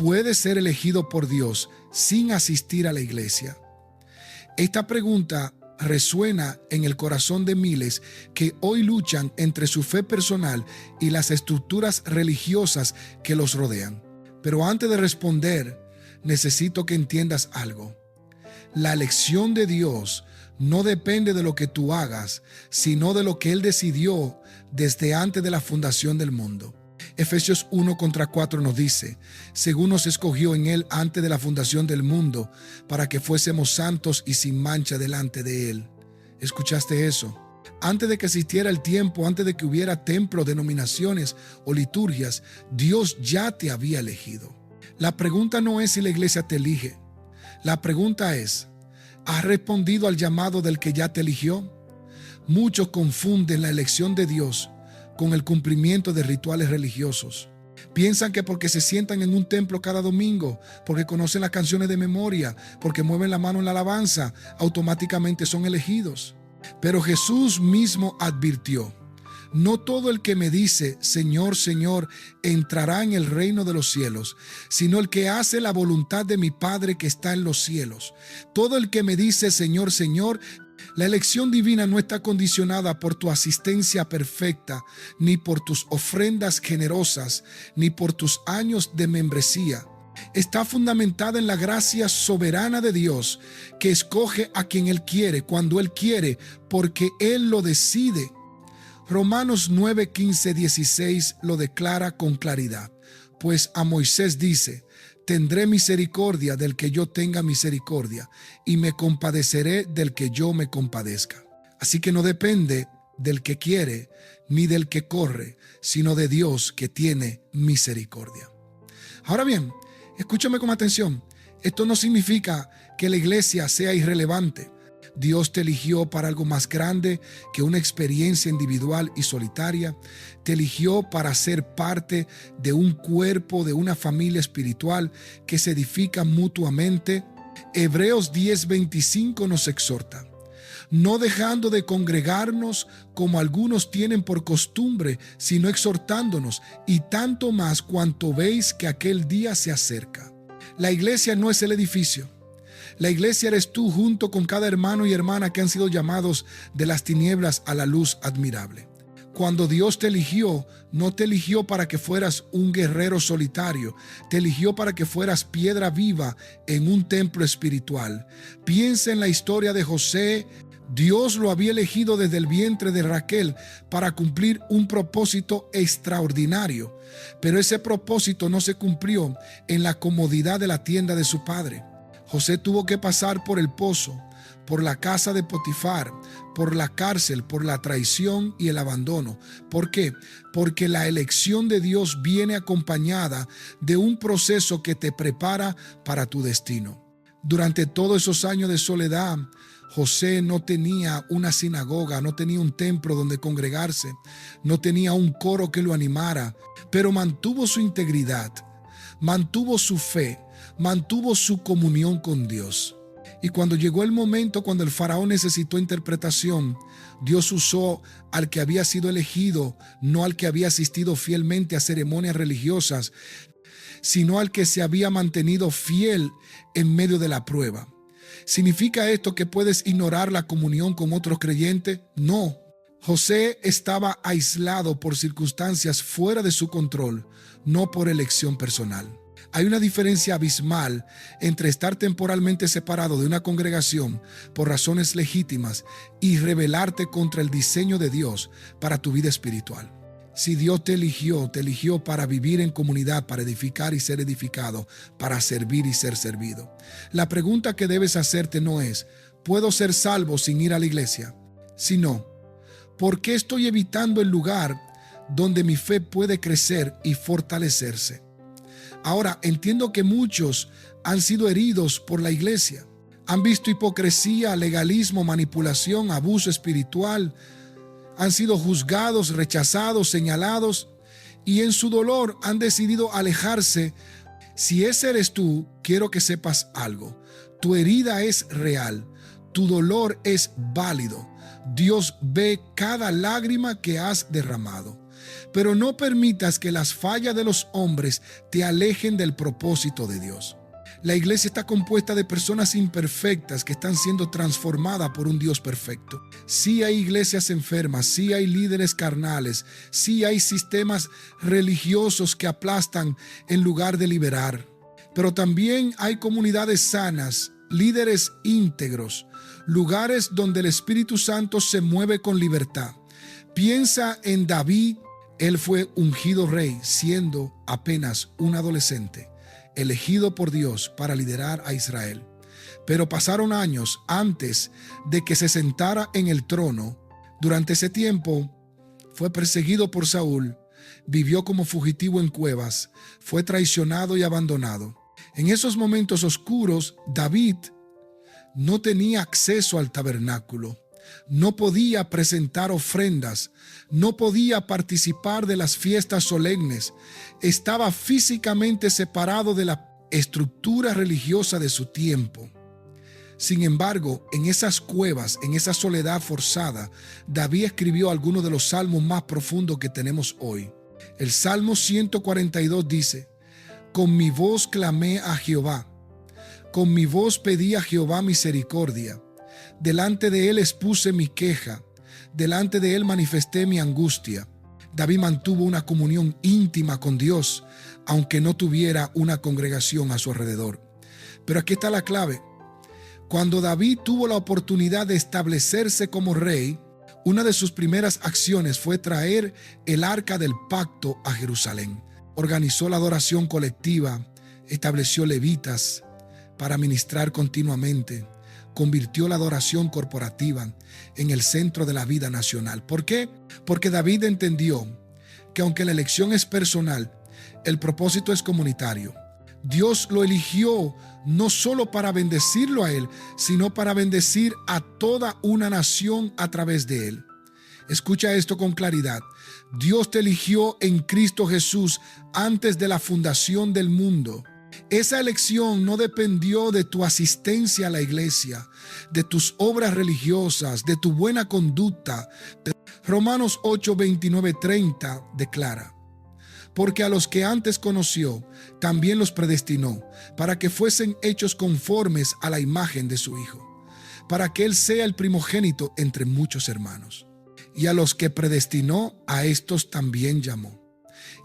puedes ser elegido por Dios sin asistir a la iglesia? Esta pregunta resuena en el corazón de miles que hoy luchan entre su fe personal y las estructuras religiosas que los rodean. Pero antes de responder, necesito que entiendas algo. La elección de Dios no depende de lo que tú hagas, sino de lo que Él decidió desde antes de la fundación del mundo. Efesios 1:4 nos dice: según nos escogió en Él antes de la fundación del mundo, para que fuésemos santos y sin mancha delante de Él. ¿Escuchaste eso? Antes de que existiera el tiempo, antes de que hubiera templos, denominaciones o liturgias, Dios ya te había elegido. La pregunta no es si la iglesia te elige. La pregunta es: ¿has respondido al llamado del que ya te eligió? Muchos confunden la elección de Dios con el cumplimiento de rituales religiosos. Piensan que porque se sientan en un templo cada domingo, porque conocen las canciones de memoria, porque mueven la mano en la alabanza, automáticamente son elegidos. Pero Jesús mismo advirtió: no todo el que me dice Señor, Señor, entrará en el reino de los cielos, sino el que hace la voluntad de mi Padre que está en los cielos. Todo el que me dice Señor, Señor. La elección divina no está condicionada por tu asistencia perfecta, ni por tus ofrendas generosas, ni por tus años de membresía. Está fundamentada en la gracia soberana de Dios, que escoge a quien Él quiere, cuando Él quiere, porque Él lo decide. Romanos 9, 15, 16 lo declara con claridad. Pues a Moisés dice: tendré misericordia del que yo tenga misericordia, y me compadeceré del que yo me compadezca. Así que no depende del que quiere ni del que corre, sino de Dios que tiene misericordia. Ahora bien, escúchame con atención. Esto no significa que la iglesia sea irrelevante. Dios te eligió para algo más grande que una experiencia individual y solitaria. Te eligió para ser parte de un cuerpo, de una familia espiritual que se edifica mutuamente. Hebreos 10:25 nos exhorta: no dejando de congregarnos como algunos tienen por costumbre, sino exhortándonos, y tanto más cuanto veis que aquel día se acerca. La iglesia no es el edificio. La iglesia eres tú, junto con cada hermano y hermana que han sido llamados de las tinieblas a la luz admirable. Cuando Dios te eligió, no te eligió para que fueras un guerrero solitario, te eligió para que fueras piedra viva en un templo espiritual. Piensa en la historia de José. Dios lo había elegido desde el vientre de Raquel para cumplir un propósito extraordinario, pero ese propósito no se cumplió en la comodidad de la tienda de su padre. José tuvo que pasar por el pozo, por la casa de Potifar, por la cárcel, por la traición y el abandono. ¿Por qué? Porque la elección de Dios viene acompañada de un proceso que te prepara para tu destino. Durante todos esos años de soledad, José no tenía una sinagoga, no tenía un templo donde congregarse, no tenía un coro que lo animara, pero mantuvo su integridad, mantuvo su fe, mantuvo su comunión con Dios. Y cuando llegó el momento, cuando el faraón necesitó interpretación, Dios usó al que había sido elegido, no al que había asistido fielmente a ceremonias religiosas, sino al que se había mantenido fiel en medio de la prueba. ¿Significa esto que puedes ignorar la comunión con otros creyentes? No. José estaba aislado por circunstancias fuera de su control, no por elección personal. Hay una diferencia abismal entre estar temporalmente separado de una congregación por razones legítimas y rebelarte contra el diseño de Dios para tu vida espiritual. Si Dios te eligió para vivir en comunidad, para edificar y ser edificado, para servir y ser servido. La pregunta que debes hacerte no es: ¿puedo ser salvo sin ir a la iglesia? Sino: ¿por qué estoy evitando el lugar donde mi fe puede crecer y fortalecerse? Ahora, entiendo que muchos han sido heridos por la iglesia. Han visto hipocresía, legalismo, manipulación, abuso espiritual. Han sido juzgados, rechazados, señalados, y en su dolor han decidido alejarse. Si ese eres tú, quiero que sepas algo. Tu herida es real. Tu dolor es válido. Dios ve cada lágrima que has derramado. pero no permitas que las fallas de los hombres te alejen del propósito de Dios. La iglesia está compuesta de personas imperfectas que están siendo transformadas por un Dios perfecto. Sí hay iglesias enfermas, sí hay líderes carnales, sí hay sistemas religiosos que aplastan en lugar de liberar. Pero también hay comunidades sanas, líderes íntegros, lugares donde el Espíritu Santo se mueve con libertad. Piensa en David. Él fue ungido rey siendo apenas un adolescente, elegido por Dios para liderar a Israel. Pero pasaron años antes de que se sentara en el trono. Durante ese tiempo fue perseguido por Saúl, vivió como fugitivo en cuevas, fue traicionado y abandonado. En esos momentos oscuros, David no tenía acceso al tabernáculo, no podía presentar ofrendas, no podía participar de las fiestas solemnes, estaba físicamente separado de la estructura religiosa de su tiempo. Sin embargo, en esas cuevas, en esa soledad forzada, David escribió algunos de los salmos más profundos que tenemos hoy. El Salmo 142 dice: con mi voz clamé a Jehová, con mi voz pedí a Jehová misericordia. Delante de él expuse mi queja, delante de él manifesté mi angustia. David mantuvo una comunión íntima con Dios, aunque no tuviera una congregación a su alrededor. Pero aquí está la clave. Cuando David tuvo la oportunidad de establecerse como rey, una de sus primeras acciones fue traer el arca del pacto a Jerusalén. Organizó la adoración colectiva, estableció levitas para ministrar continuamente, convirtió la adoración corporativa en el centro de la vida nacional. ¿Por qué? Porque David entendió que aunque la elección es personal, el propósito es comunitario. Dios lo eligió no solo para bendecirlo a él, sino para bendecir a toda una nación a través de él. Escucha esto con claridad. Dios te eligió en Cristo Jesús antes de la fundación del mundo. Esa elección no dependió de tu asistencia a la iglesia, de tus obras religiosas, de tu buena conducta. Romanos 8, 29, 30 declara: porque a los que antes conoció, también los predestinó, para que fuesen hechos conformes a la imagen de su Hijo, para que Él sea el primogénito entre muchos hermanos. Y a los que predestinó, a estos también llamó.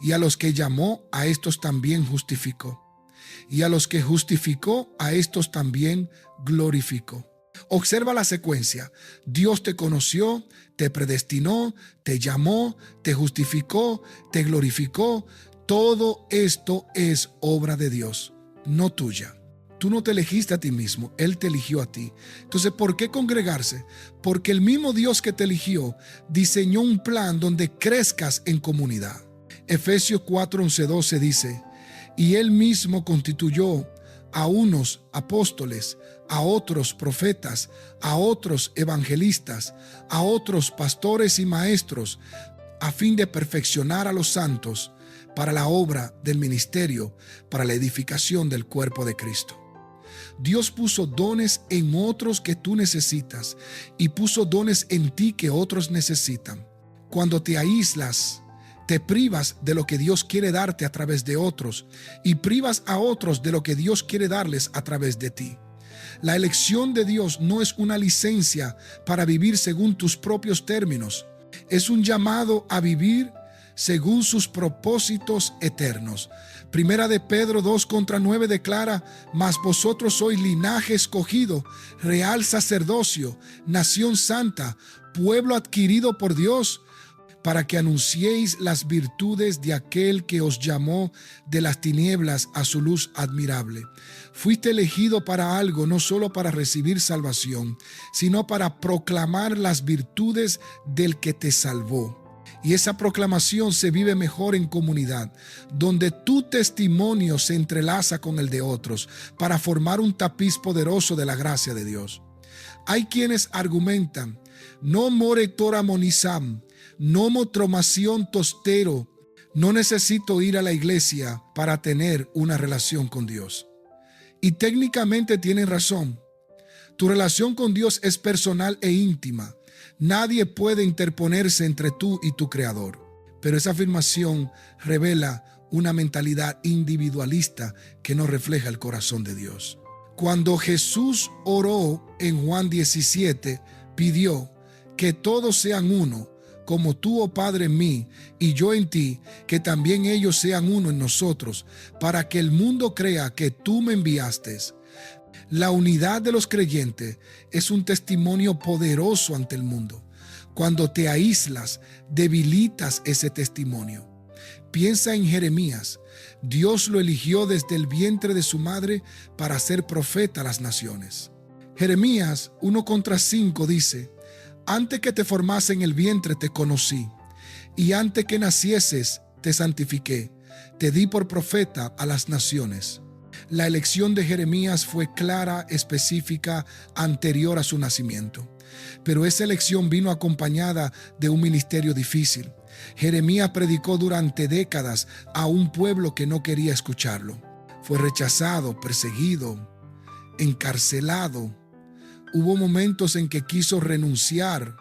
Y a los que llamó, a estos también justificó. Y a los que justificó, a estos también glorificó. Observa la secuencia. Dios te conoció, te predestinó, te llamó, te justificó, te glorificó. Todo esto es obra de Dios, no tuya. Tú no te elegiste a ti mismo, Él te eligió a ti. Entonces, ¿por qué congregarse? Porque el mismo Dios que te eligió diseñó un plan donde crezcas en comunidad. Efesios 4, 11, 12 dice: y Él mismo constituyó a unos apóstoles, a otros profetas, a otros evangelistas, a otros pastores y maestros, a fin de perfeccionar a los santos para la obra del ministerio, para la edificación del cuerpo de Cristo. Dios puso dones en otros que tú necesitas y puso dones en ti que otros necesitan. Cuando te aíslas, te privas de lo que Dios quiere darte a través de otros y privas a otros de lo que Dios quiere darles a través de ti. La elección de Dios no es una licencia para vivir según tus propios términos. Es un llamado a vivir según sus propósitos eternos. Primera de Pedro 2:9 declara: mas vosotros sois linaje escogido, real sacerdocio, nación santa, pueblo adquirido por Dios, para que anunciéis las virtudes de aquel que os llamó de las tinieblas a su luz admirable. Fuiste elegido para algo, no solo para recibir salvación, sino para proclamar las virtudes del que te salvó. Y esa proclamación se vive mejor en comunidad, donde tu testimonio se entrelaza con el de otros para formar un tapiz poderoso de la gracia de Dios. Hay quienes argumentan: no more Torah monizam, no mo tromación tostero, no necesito ir a la iglesia para tener una relación con Dios. Y técnicamente tienen razón. Tu relación con Dios es personal e íntima. Nadie puede interponerse entre tú y tu Creador. pero esa afirmación revela una mentalidad individualista que no refleja el corazón de Dios. Cuando Jesús oró en Juan 17, pidió que todos sean uno, como tú, oh Padre, en mí y yo en ti, que también ellos sean uno en nosotros, para que el mundo crea que tú me enviaste. La unidad de los creyentes es un testimonio poderoso ante el mundo. Cuando te aíslas, debilitas ese testimonio. Piensa en Jeremías. Dios lo eligió desde el vientre de su madre para ser profeta a las naciones. Jeremías 1:5 dice: antes que te formase en el vientre te conocí, y antes que nacieses te santifiqué, te di por profeta a las naciones. La elección de Jeremías fue clara, específica, anterior a su nacimiento. Pero esa elección vino acompañada de un ministerio difícil. Jeremías predicó durante décadas a un pueblo que no quería escucharlo. Fue rechazado, perseguido, encarcelado. Hubo momentos en que quiso renunciar,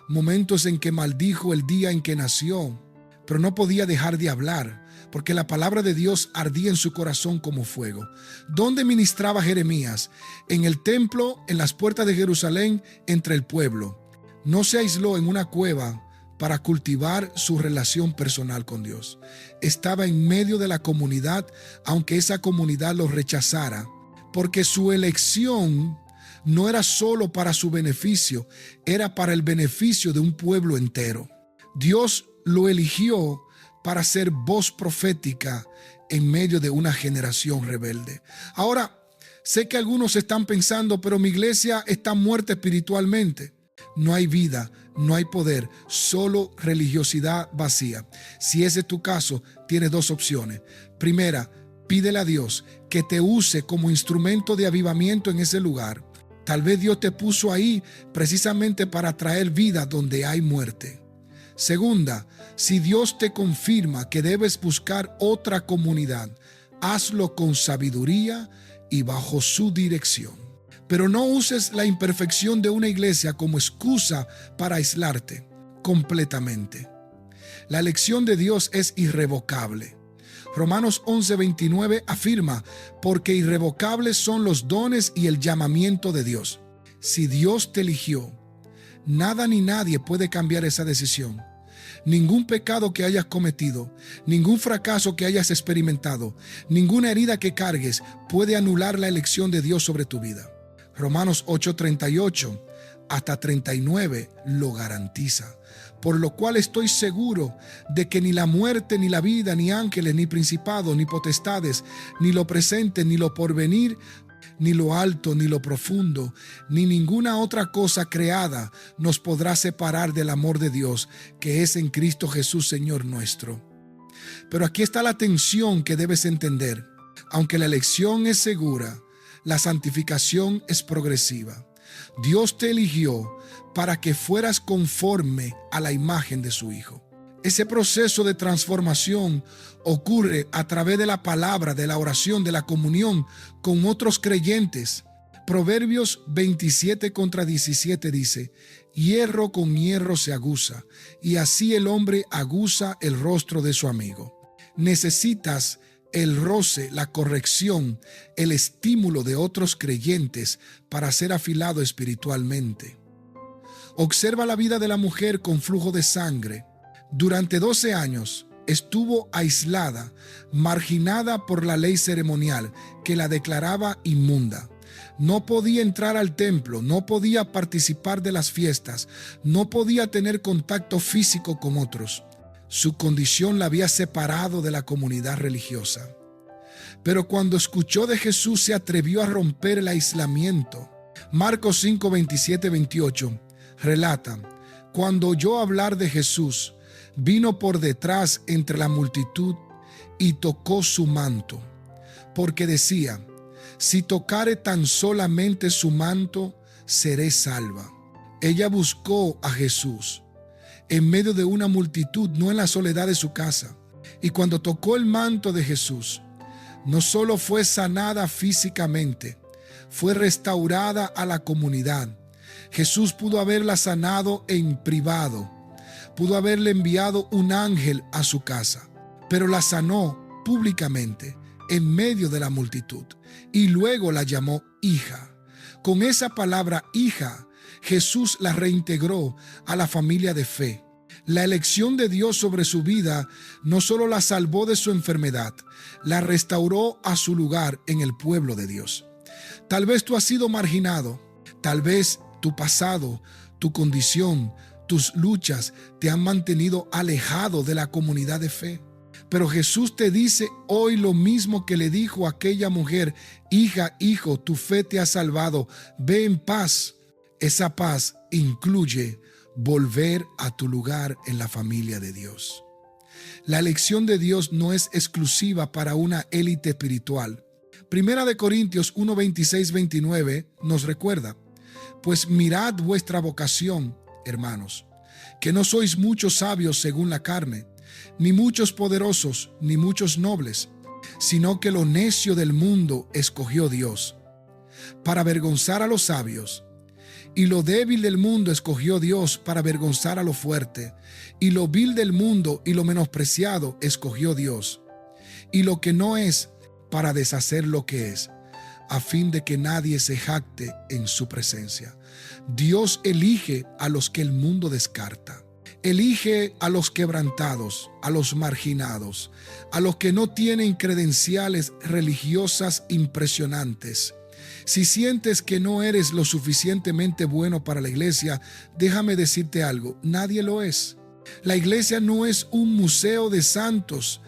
momentos en que maldijo el día en que nació, pero no podía dejar de hablar, porque la palabra de Dios ardía en su corazón como fuego. ¿Dónde ministraba Jeremías? En el templo, en las puertas de Jerusalén, entre el pueblo. No se aisló en una cueva para cultivar su relación personal con Dios. Estaba en medio de la comunidad, aunque esa comunidad lo rechazara, porque su elección no era solo para su beneficio, era para el beneficio de un pueblo entero. Dios lo eligió para ser voz profética en medio de una generación rebelde. Ahora, sé que algunos están pensando, pero mi iglesia está muerta espiritualmente. No hay vida, no hay poder, solo religiosidad vacía. Si ese es tu caso, tienes dos opciones. Primera, pídele a Dios que te use como instrumento de avivamiento en ese lugar. Tal vez Dios te puso ahí precisamente para traer vida donde hay muerte. Segunda, si Dios te confirma que debes buscar otra comunidad, hazlo con sabiduría y bajo su dirección. Pero no uses la imperfección de una iglesia como excusa para aislarte completamente. La elección de Dios es irrevocable. Romanos 11:29 afirma: porque irrevocables son los dones y el llamamiento de Dios. Si Dios te eligió, nada ni nadie puede cambiar esa decisión. Ningún pecado que hayas cometido, ningún fracaso que hayas experimentado, ninguna herida que cargues puede anular la elección de Dios sobre tu vida. Romanos 8:38 hasta 39 lo garantiza. Por lo cual estoy seguro de que ni la muerte, ni la vida, ni ángeles, ni principados, ni potestades, ni lo presente, ni lo porvenir, ni lo alto, ni lo profundo, ni ninguna otra cosa creada nos podrá separar del amor de Dios, que es en Cristo Jesús, Señor nuestro. Pero aquí está la tensión que debes entender. Aunque la elección es segura, la santificación es progresiva. Dios te eligió para que fueras conforme a la imagen de su Hijo. Ese proceso de transformación ocurre a través de la palabra, de la oración, de la comunión con otros creyentes. Proverbios 27:17 dice: hierro con hierro se aguza, y así el hombre aguza el rostro de su amigo. Necesitas el roce, la corrección, el estímulo de otros creyentes para ser afilado espiritualmente. Observa la vida de la mujer con flujo de sangre. Durante 12 años estuvo aislada, marginada por la ley ceremonial que la declaraba inmunda. No podía entrar al templo, no podía participar de las fiestas, no podía tener contacto físico con otros. Su condición la había separado de la comunidad religiosa. Pero cuando escuchó de Jesús se atrevió a romper el aislamiento. Marcos 5:27-28 relata: cuando oyó hablar de Jesús, vino por detrás entre la multitud y tocó su manto, porque decía: si tocare tan solamente su manto, seré salva. Ella buscó a Jesús en medio de una multitud, no en la soledad de su casa. Y cuando tocó el manto de Jesús, no solo fue sanada físicamente, fue restaurada a la comunidad. Jesús pudo haberla sanado en privado, Pudo haberle enviado un ángel a su casa, pero la sanó públicamente en medio de la multitud y luego la llamó hija. Con esa palabra hija, Jesús la reintegró a la familia de fe. La elección de Dios sobre su vida no solo la salvó de su enfermedad, la restauró a su lugar en el pueblo de Dios. Tal vez tú has sido marginado, tal vez tu pasado, tu condición, tus luchas te han mantenido alejado de la comunidad de fe. Pero Jesús te dice hoy lo mismo que le dijo a aquella mujer: hija, hijo, tu fe te ha salvado, ve en paz. Esa paz incluye volver a tu lugar en la familia de Dios. La elección de Dios no es exclusiva para una élite espiritual. Primera de Corintios 1, 26, 29 nos recuerda: pues mirad vuestra vocación, hermanos, que no sois muchos sabios según la carne, ni muchos poderosos, ni muchos nobles, sino que lo necio del mundo escogió Dios, para avergonzar a los sabios. Y lo débil del mundo escogió Dios para avergonzar a lo fuerte. Y lo vil del mundo y lo menospreciado escogió Dios. Y lo que no es, para deshacer lo que es, a fin de que nadie se jacte en su presencia. Dios elige a los que el mundo descarta. Elige a los quebrantados, a los marginados, a los que no tienen credenciales religiosas impresionantes. Si sientes que no eres lo suficientemente bueno para la iglesia, déjame decirte algo: nadie lo es. La iglesia no es un museo de santos,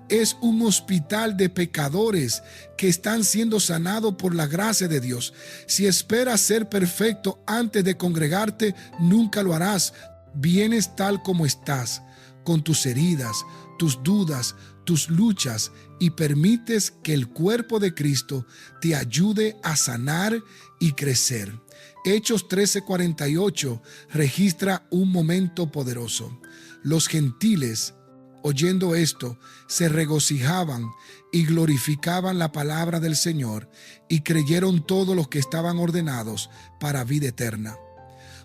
es un hospital de pecadores que están siendo sanados por la gracia de Dios. Si esperas ser perfecto antes de congregarte, nunca lo harás. Vienes tal como estás, con tus heridas, tus dudas, tus luchas, y permites que el cuerpo de Cristo te ayude a sanar y crecer. Hechos 13:48 registra un momento poderoso. Los gentiles, oyendo esto, se regocijaban y glorificaban la palabra del Señor, y creyeron todos los que estaban ordenados para vida eterna.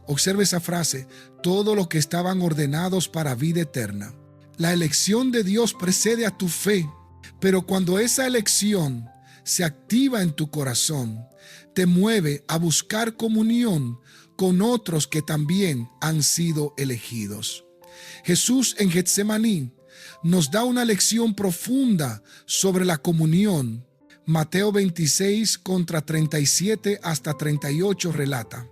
Observe esa frase: todos los que estaban ordenados para vida eterna. La elección de Dios precede a tu fe, pero cuando esa elección se activa en tu corazón, te mueve a buscar comunión con otros que también han sido elegidos. Jesús en Getsemaní nos da una lección profunda sobre la comunión. Mateo 26, contra 37 hasta 38 relata: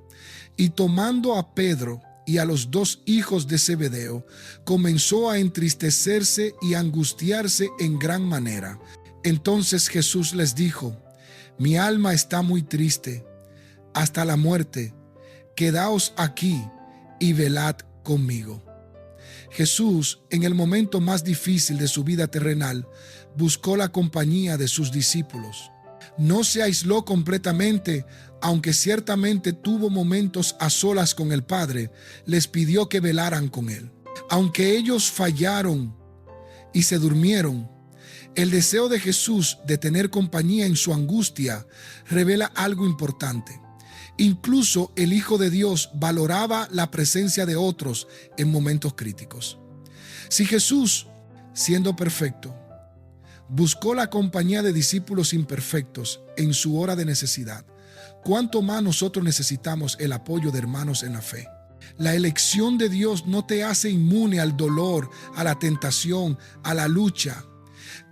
y tomando a Pedro y a los dos hijos de Zebedeo, comenzó a entristecerse y angustiarse en gran manera. Entonces Jesús les dijo: mi alma está muy triste hasta la muerte. Quedaos aquí y velad conmigo. Jesús, en el momento más difícil de su vida terrenal, buscó la compañía de sus discípulos. No se aisló completamente, aunque ciertamente tuvo momentos a solas con el Padre. Les pidió que velaran con Él. Aunque ellos fallaron y se durmieron, el deseo de Jesús de tener compañía en su angustia revela algo importante. Incluso el Hijo de Dios valoraba la presencia de otros en momentos críticos. Si Jesús, siendo perfecto, buscó la compañía de discípulos imperfectos en su hora de necesidad, ¿cuánto más nosotros necesitamos el apoyo de hermanos en la fe? La elección de Dios no te hace inmune al dolor, a la tentación, a la lucha.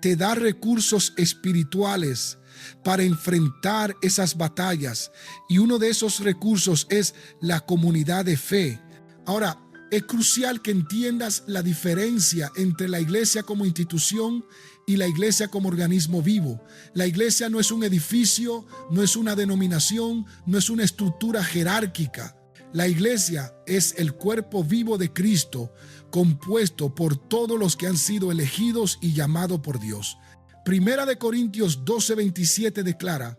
Te da recursos espirituales para enfrentar esas batallas, y uno de esos recursos es la comunidad de fe. Ahora, es crucial que entiendas la diferencia entre la iglesia como institución y la iglesia como organismo vivo. La iglesia no es un edificio, no es una denominación, no es una estructura jerárquica. La iglesia es el cuerpo vivo de Cristo, compuesto por todos los que han sido elegidos y llamados por Dios. Primera de Corintios 12:27 declara: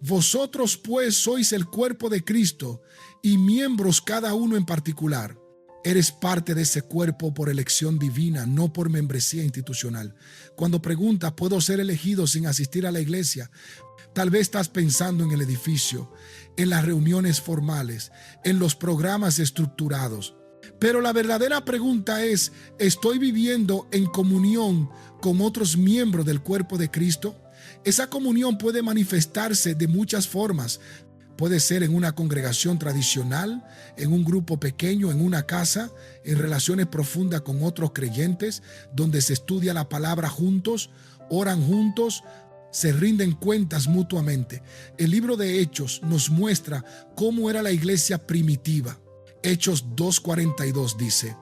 vosotros pues sois el cuerpo de Cristo y miembros cada uno en particular. Eres parte de ese cuerpo por elección divina, no por membresía institucional. Cuando preguntas, ¿puedo ser elegido sin asistir a la iglesia? Tal vez estás pensando en el edificio, en las reuniones formales, en los programas estructurados. Pero la verdadera pregunta es, ¿estoy viviendo en comunión con otros miembros del cuerpo de Cristo? Esa comunión puede manifestarse de muchas formas. Puede ser en una congregación tradicional, en un grupo pequeño, en una casa, en relaciones profundas con otros creyentes, donde se estudia la palabra juntos, oran juntos, se rinden cuentas mutuamente. El libro de Hechos nos muestra cómo era la iglesia primitiva. Hechos 2:42 dice: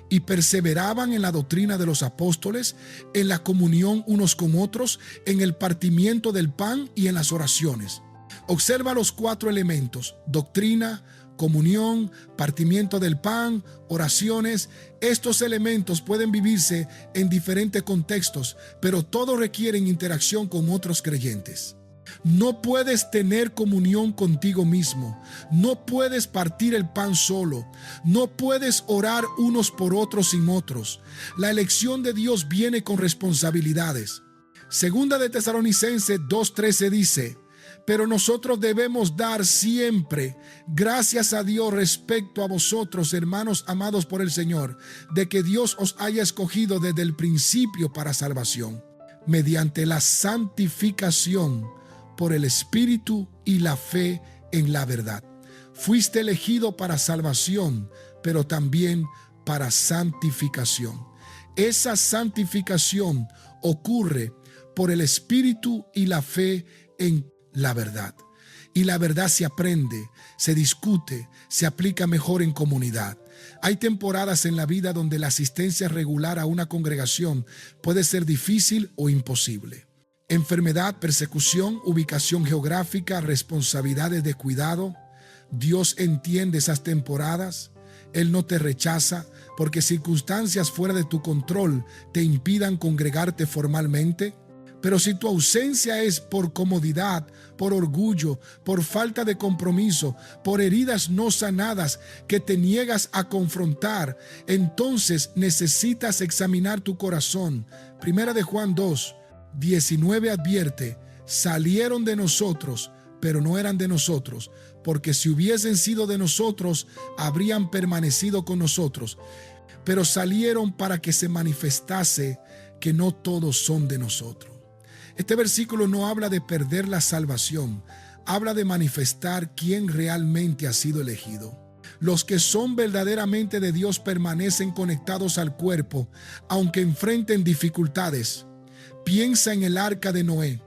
y perseveraban en la doctrina de los apóstoles, en la comunión unos con otros, en el partimiento del pan y en las oraciones. Observa los 4 elementos: doctrina, comunión, partimiento del pan, oraciones. Estos elementos pueden vivirse en diferentes contextos, pero todos requieren interacción con otros creyentes. No puedes tener comunión contigo mismo. No puedes partir el pan solo. No puedes orar unos por otros sin otros. La elección de Dios viene con responsabilidades. Segunda de Tesalonicenses 2:13 dice: pero nosotros debemos dar siempre gracias a Dios respecto a vosotros, hermanos amados por el Señor, de que Dios os haya escogido desde el principio para salvación, mediante la santificación por el Espíritu y la fe en la verdad. Fuiste elegido para salvación, pero también para santificación. Esa santificación ocurre por el Espíritu y la fe en la verdad. Y la verdad se aprende, se discute, se aplica mejor en comunidad. Hay temporadas en la vida donde la asistencia regular a una congregación puede ser difícil o imposible. Enfermedad, persecución, ubicación geográfica, responsabilidades de cuidado. Dios entiende esas temporadas. Él no te rechaza porque circunstancias fuera de tu control te impidan congregarte formalmente. Pero si tu ausencia es por comodidad, por orgullo, por falta de compromiso, por heridas no sanadas que te niegas a confrontar, entonces necesitas examinar tu corazón. Primera de Juan 2:19 advierte: salieron de nosotros, pero no eran de nosotros, porque si hubiesen sido de nosotros, habrían permanecido con nosotros. Pero salieron para que se manifestase que no todos son de nosotros. Este versículo no habla de perder la salvación, habla de manifestar quién realmente ha sido elegido. Los que son verdaderamente de Dios permanecen conectados al cuerpo, aunque enfrenten dificultades. Piensa en el arca de Noé.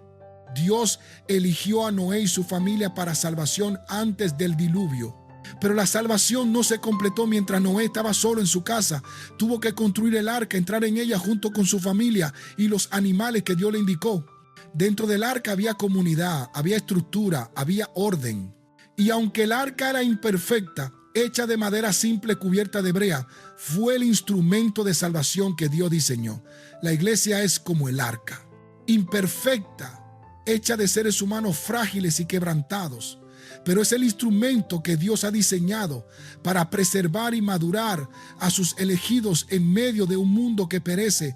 Dios eligió a Noé y su familia para salvación antes del diluvio. Pero la salvación no se completó mientras Noé estaba solo en su casa. Tuvo que construir el arca, entrar en ella junto con su familia y los animales que Dios le indicó. Dentro del arca había comunidad, había estructura, había orden. Y aunque el arca era imperfecta, hecha de madera simple cubierta de brea, fue el instrumento de salvación que Dios diseñó. La iglesia es como el arca, imperfecta, hecha de seres humanos frágiles y quebrantados, pero es el instrumento que Dios ha diseñado para preservar y madurar a sus elegidos en medio de un mundo que perece.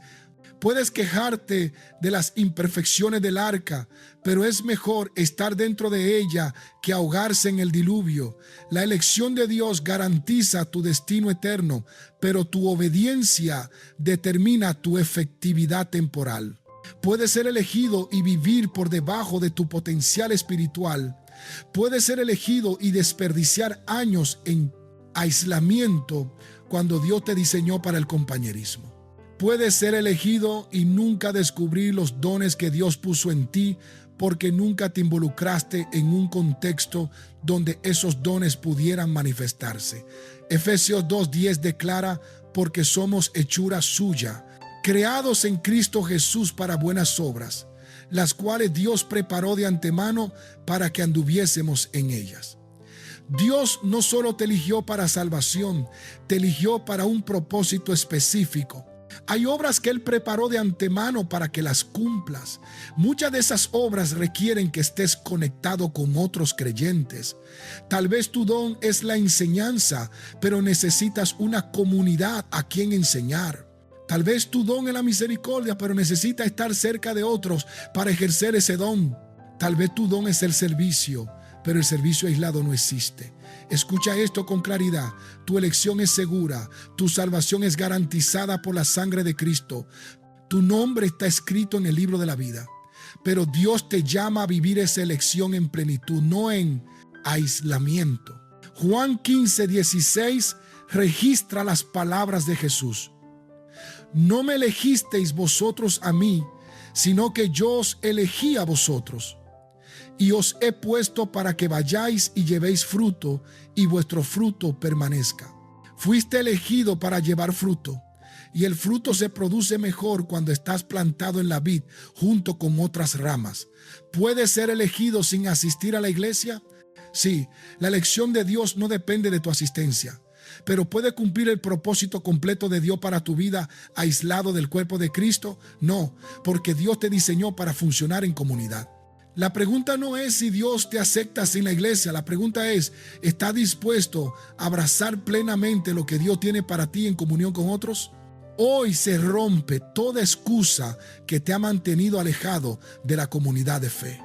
Puedes quejarte de las imperfecciones del arca, pero es mejor estar dentro de ella que ahogarse en el diluvio. La elección de Dios garantiza tu destino eterno, pero tu obediencia determina tu efectividad temporal. Puedes ser elegido y vivir por debajo de tu potencial espiritual. Puedes ser elegido y desperdiciar años en aislamiento cuando Dios te diseñó para el compañerismo. Puedes ser elegido y nunca descubrir los dones que Dios puso en ti porque nunca te involucraste en un contexto donde esos dones pudieran manifestarse. Efesios 2:10 declara: porque somos hechura suya, creados en Cristo Jesús para buenas obras, las cuales Dios preparó de antemano para que anduviésemos en ellas. Dios no solo te eligió para salvación, te eligió para un propósito específico. Hay obras que Él preparó de antemano para que las cumplas. Muchas de esas obras requieren que estés conectado con otros creyentes. Tal vez tu don es la enseñanza, pero necesitas una comunidad a quien enseñar. Tal vez tu don es la misericordia, pero necesitas estar cerca de otros para ejercer ese don. Tal vez tu don es el servicio, pero el servicio aislado no existe. Escucha esto con claridad. Tu elección es segura. Tu salvación es garantizada por la sangre de Cristo. Tu nombre está escrito en el libro de la vida. Pero Dios te llama a vivir esa elección en plenitud, no en aislamiento. Juan 15:16 registra las palabras de Jesús. No me elegisteis vosotros a mí, sino que yo os elegí a vosotros. Y os he puesto para que vayáis y llevéis fruto, y vuestro fruto permanezca. Fuiste elegido para llevar fruto, y el fruto se produce mejor cuando estás plantado en la vid junto con otras ramas. ¿Puedes ser elegido sin asistir a la iglesia? Sí, la elección de Dios no depende de tu asistencia, pero ¿puede cumplir el propósito completo de Dios para tu vida aislado del cuerpo de Cristo? No, porque Dios te diseñó para funcionar en comunidad. La pregunta no es si Dios te acepta sin la iglesia. La pregunta es, ¿estás dispuesto a abrazar plenamente lo que Dios tiene para ti en comunión con otros? Hoy se rompe toda excusa que te ha mantenido alejado de la comunidad de fe.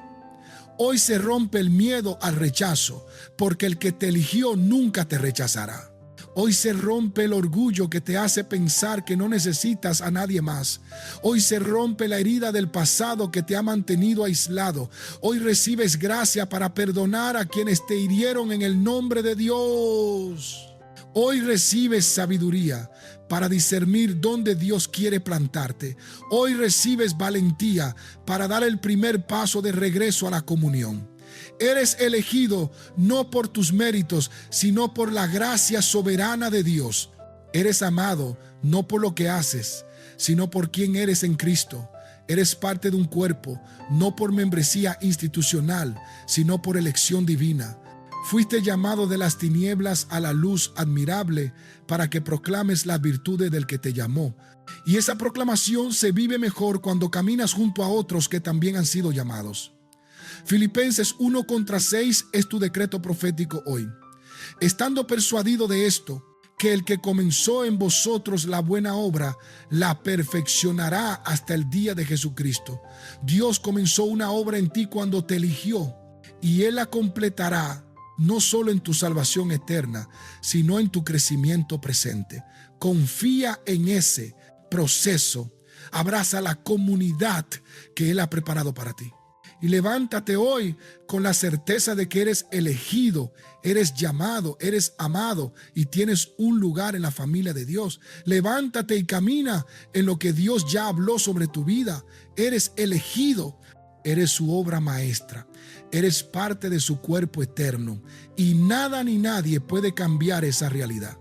Hoy se rompe el miedo al rechazo, porque el que te eligió nunca te rechazará. Hoy se rompe el orgullo que te hace pensar que no necesitas a nadie más. Hoy se rompe la herida del pasado que te ha mantenido aislado. Hoy recibes gracia para perdonar a quienes te hirieron en el nombre de Dios. Hoy recibes sabiduría para discernir dónde Dios quiere plantarte. Hoy recibes valentía para dar el primer paso de regreso a la comunión. Eres elegido no por tus méritos, sino por la gracia soberana de Dios. Eres amado no por lo que haces, sino por quien eres en Cristo. Eres parte de un cuerpo, no por membresía institucional, sino por elección divina. Fuiste llamado de las tinieblas a la luz admirable para que proclames las virtudes del que te llamó. Y esa proclamación se vive mejor cuando caminas junto a otros que también han sido llamados. Filipenses 1:6 es tu decreto profético hoy. Estando persuadido de esto, que el que comenzó en vosotros la buena obra, la perfeccionará hasta el día de Jesucristo. Dios comenzó una obra en ti cuando te eligió, y Él la completará no solo en tu salvación eterna, sino en tu crecimiento presente. Confía en ese proceso. Abraza la comunidad que Él ha preparado para ti. Y levántate hoy con la certeza de que eres elegido, eres llamado, eres amado y tienes un lugar en la familia de Dios. Levántate y camina en lo que Dios ya habló sobre tu vida. Eres elegido, eres su obra maestra, eres parte de su cuerpo eterno y nada ni nadie puede cambiar esa realidad.